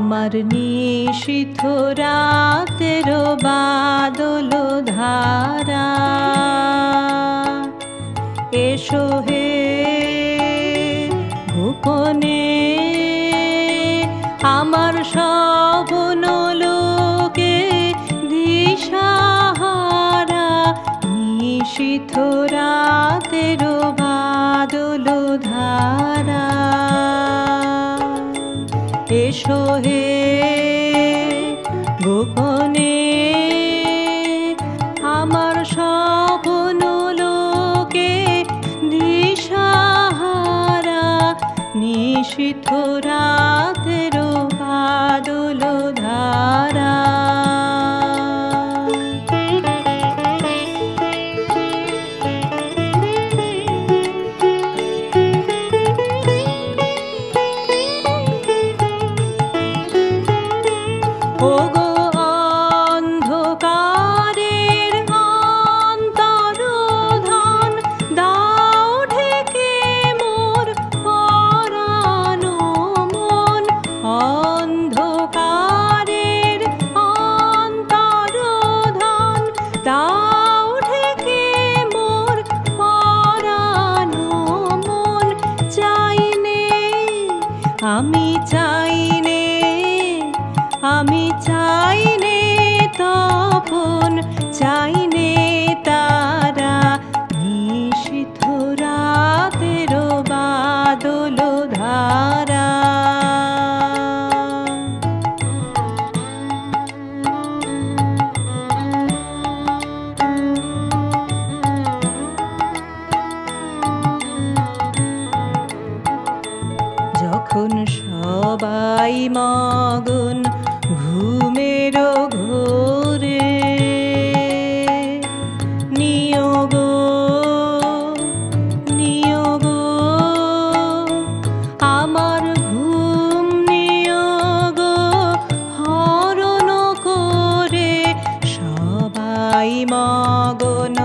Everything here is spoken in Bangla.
আমার নিশীথ রাতের বাদল ধারা এসো হে গোপনে আমার স্বপ্ন লোকে দিশাহারা নিশীথ রাতের বাদল ধারা এসো হে গোপনে আমার স্বপ্ন লোকে দিশাহারা নিশীথ রাতের বাদল ধারা ওগো অন্ধকারের অন্তরধান দাও ঢেকে মোর পরানো মন অন্ধকারের অন্তরধান দাও ঢেকে মোর পরানো মন চাইনে আমি চাইনে আমি চাইনে তপন চাইনে তারা নিশীথ রাতের বাদল ধারা যখন সবাই মগন ঘুমের ঘোরে নিয়োগ নিয়োগ আমার ঘুম নিয়োগ হরণ করে সবাই মগন